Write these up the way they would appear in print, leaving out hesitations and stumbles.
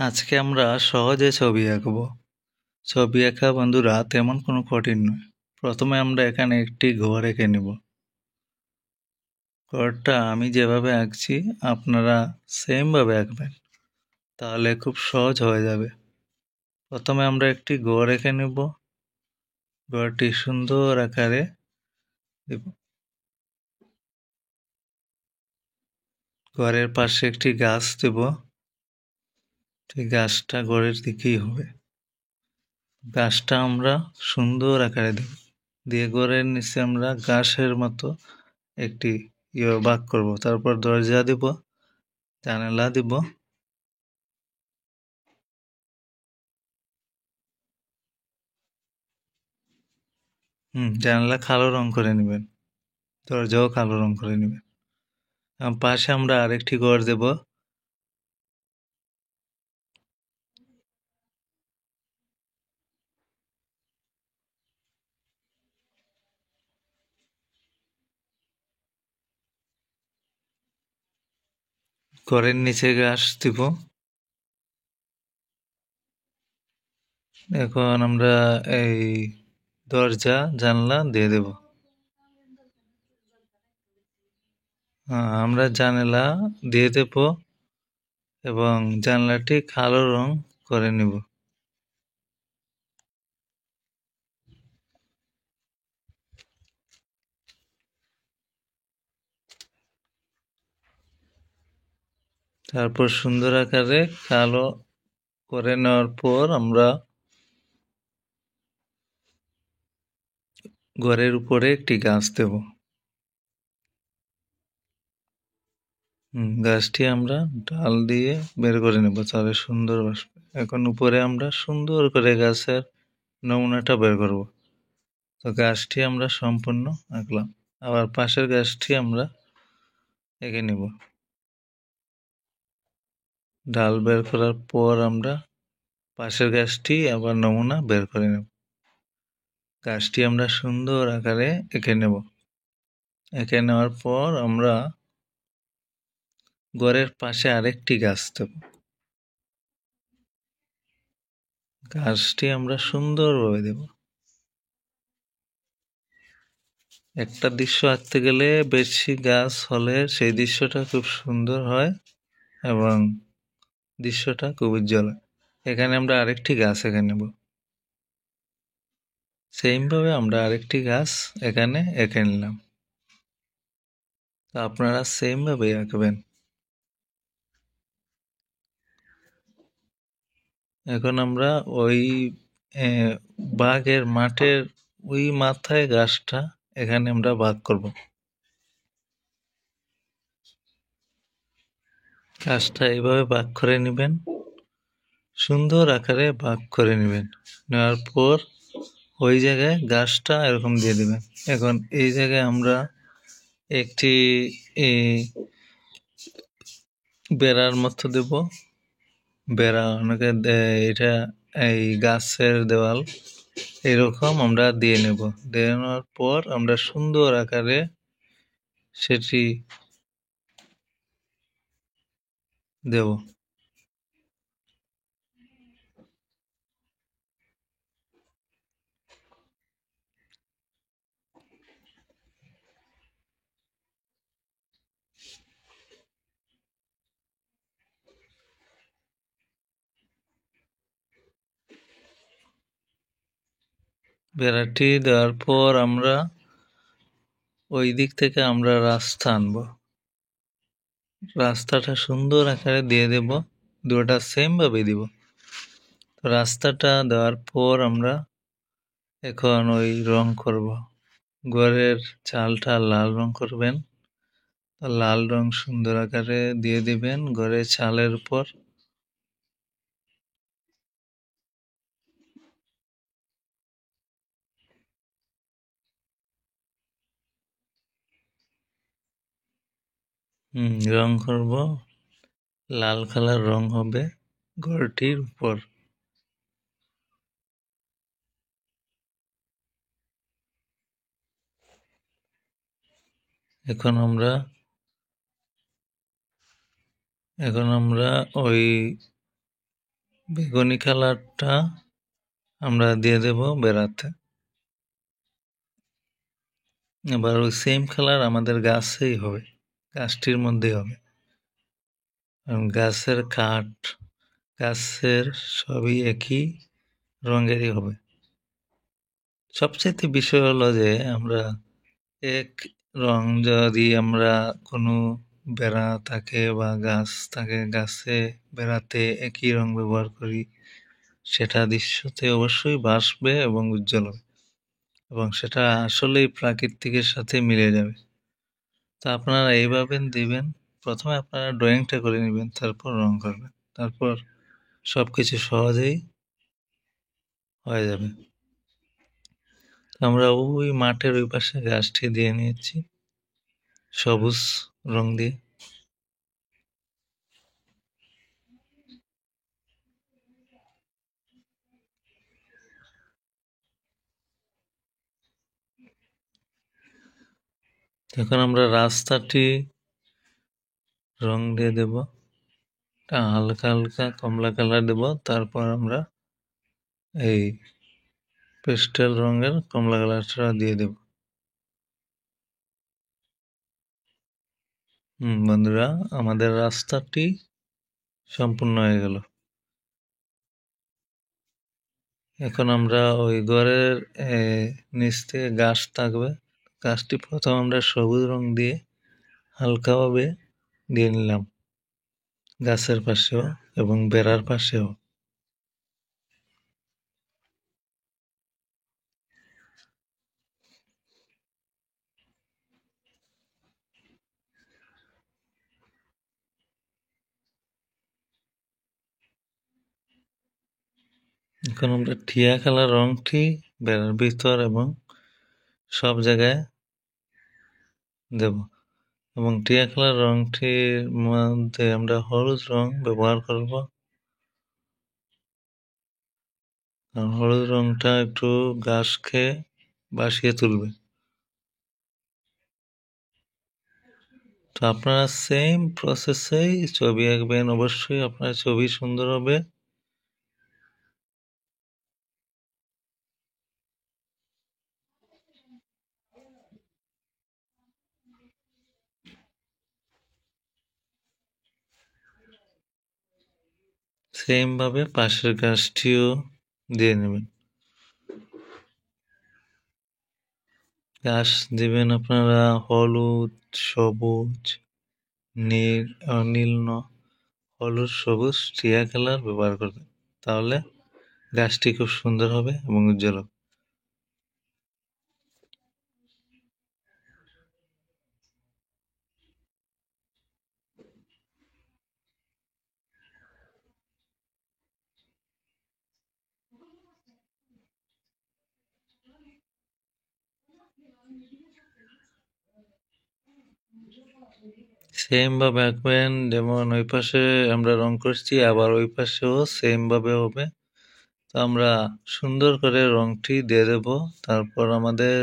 আজকে আমরা সহজে ছবি আঁকবো। ছবি আঁকা বন্ধুরা তেমন কোনো কঠিন নয়। প্রথমে আমরা এখানে একটি ঘর এঁকে নেব। ঘরটা আমি যেভাবে আঁকছি আপনারা সেমভাবে আঁকবেন, তাহলে খুব সহজ হয়ে যাবে। প্রথমে আমরা একটি ঘর এঁকে নেব। ঘরটি সুন্দর আকারে দেব। ঘরের পাশে একটি গাছ দেব। সেই গাছটা ঘরের দিকেই হবে। গাছটা আমরা সুন্দর আকারে দেব। দিয়ে ঘরের নিচে আমরা গাছের মতো একটি ভাগ করব। তারপর দরজা দিব, জানালা দিব। জানালা কালো রং করে নেবেন, দরজাও কালো রং করে নেবেন। পাশে আমরা আরেকটি ঘর দেব। ঘরের নিচে গাছ দিব। এখন আমরা এই দরজা জানলা দিয়ে দেব। আমরা জানালা দিয়ে দেব এবং জানলাটি কালো রং করে নেব। তারপর সুন্দর আকারে কালো করে নেওয়ার পর আমরা ঘরের উপরে একটি গাছ দেব। গাছটি আমরা ডাল দিয়ে বের করে নেব, তাহলে সুন্দর আসবে। এখন উপরে আমরা সুন্দর করে গাছের নমুনাটা বের করব। তো গাছটি আমরা সম্পূর্ণ আঁকলাম। আবার পাশের গাছটি আমরা এঁকে নেব। ডাল বের করার পর আমরা পাশের গাছটি আবার নমুনা বের করে নেব। গাছটি আমরা সুন্দর আকারে এঁকে নেব। এঁকে নেওয়ার পর আমরা ঘরের পাশে আরেকটি গাছ দেব। গাছটি আমরা সুন্দরভাবে দেব। একটা দৃশ্য আঁকতে গেলে বেশি গাছ হলে সেই দৃশ্যটা খুব সুন্দর হয় এবং দৃশ্যটা খুব উজ্জ্বল হয়। এখানে আমরা আরেকটি গাছ এঁকে নেব। সেইমভাবে আমরা আরেকটি গাছ এখানে এঁকে নিলাম। আপনারা সেমভাবে আঁকবেন। এখন আমরা ওই বাঘের মাঠের ওই মাথায় গাছটা এখানে আমরা ভাগ করব। গাছটা এইভাবে ভাগ করে নেবেন, সুন্দর আকারে ভাগ করে নেবেন। নেওয়ার পর ওই জায়গায় গাছটা এরকম দিয়ে দেবেন। এখন এই জায়গায় আমরা একটি বেড়ার মতো দেব। বেড়া অনেকে এটা এই গাছের দেওয়াল এরকম আমরা দিয়ে নেব। দিয়ে নেওয়ার পর আমরা সুন্দর আকারে সেটি দেব। বেড়াটি দেওয়ার পর আমরা ওই দিক থেকে আমরা রাস্তা আনব। রাস্তাটা সুন্দর আকারে দিয়ে দেব, দুটা সেম ভাবে দিব। তো রাস্তাটা দেওয়ার পর আমরা এখন ওই রং করব। ঘরের চালটা লাল রং করবেন। লাল রং সুন্দর আকারে দিয়ে দিবেন ঘরের চালের উপর। রং করব, লাল কালার রং হবে ঘরটির উপর। এখন আমরা ওই বেগুনি কালারটা আমরা দিয়ে দেব বেড়াতে। এবার ওই সেম কালার আমাদের গাছেই হবে, গাছটির মধ্যেই হবে। কারণ গাছের কাঠ, গাছের সবই একই রঙেরই হবে। সবচেয়ে বিষয় হলো যে আমরা এক রং যদি আমরা কোনো বেড়া থাকে বা গাছ থাকে, গাছে বেড়াতে একই রং ব্যবহার করি, সেটা দৃশ্যতে অবশ্যই ভাসবে এবং উজ্জ্বল হবে এবং সেটা আসলেই প্রাকৃতিকের সাথে মিলে যাবে। তো আপনারা এইভাবে দিবেন, প্রথমে আপনারা ড্রয়িংটা করে নেবেন, তারপর রং করবেন, তারপর সবকিছু সহজেই হয়ে যাবে। আমরা ওই মাঠের ওই পাশে গাছটি দিয়ে নিয়েছি সবুজ রং দিয়ে। এখন আমরা রাস্তাটি রং দিয়ে দেব, হালকা হালকা কমলা কালার দেব, তারপর আমরা এই পেস্টেল রঙের কমলা কালারটা দিয়ে দেব। বন্ধুরা, আমাদের রাস্তাটি সম্পূর্ণ হয়ে গেল। এখন আমরা ওই ঘরের নিচ থেকে গাছ থাকবে, গাছটি প্রথম আমরা সবুজ রং দিয়ে হালকাভাবে দিয়ে নিলাম গাছের পাশেও এবং বেড়ার পাশেও। এখন আমরা টিয়া কালার রংটি বেড়ার ভিতর এবং সব জায়গায় দেব এবং টিয়া কালার রংটির মধ্যে আমরা হলুদ রং ব্যবহার করব, কারণ হলুদ রংটা একটু গাছকে বাসিয়ে তুলবে। তো আপনারা সেম প্রসেসেই ছবি আঁকবেন, অবশ্যই আপনার ছবি সুন্দর হবে। সেম ভাবে পাশের গাছটিও দিয়ে নেবেন। গাছ দিবেন আপনারা হলুদ, সবুজ, নীল, হলুদ, সবুজ, টিয়া কালার ব্যবহার করবেন, তাহলে গাছটি খুব সুন্দর হবে এবং উজ্জ্বল হবে। সেম ভাবে আঁকবেন, যেমন ওই পাশে আমরা রং করছি, আবার ওই পাশেও সেম ভাবে হবে। তো আমরা সুন্দর করে রংটি দিয়ে দেব, তারপর আমাদের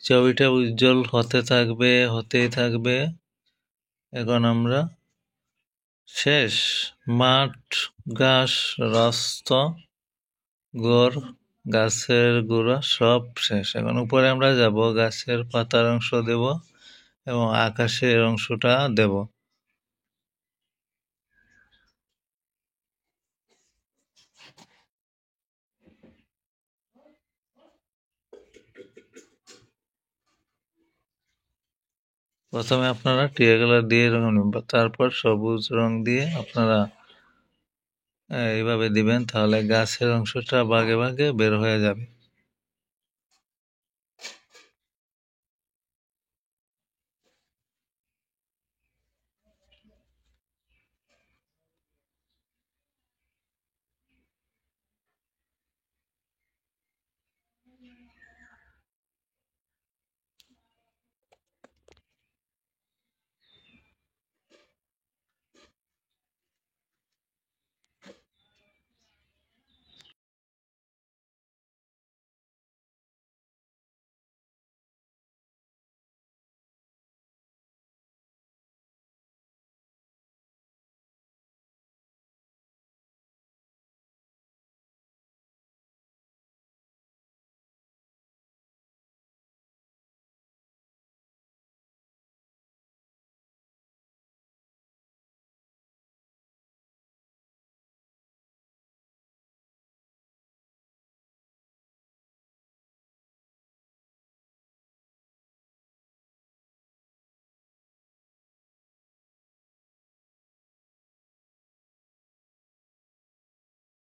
ছবিটা উজ্জ্বল হতে থাকবে, হতেই থাকবে। এখন আমরা শেষ, মাঠ, গাছ, রাস্তা, ঘর, গাছের গোড়া সব শেষ। এখন উপরে আমরা যাব, গাছের পাতার অংশ দেব এবং আকাশের অংশটা দেব। প্রথমে আপনারা টিয়া কালার দিয়ে রং নেবেন, তারপর সবুজ রং দিয়ে আপনারা এইভাবে দিবেন, তাহলে গাছের অংশটা ভাগে ভাগে বের হয়ে যাবে।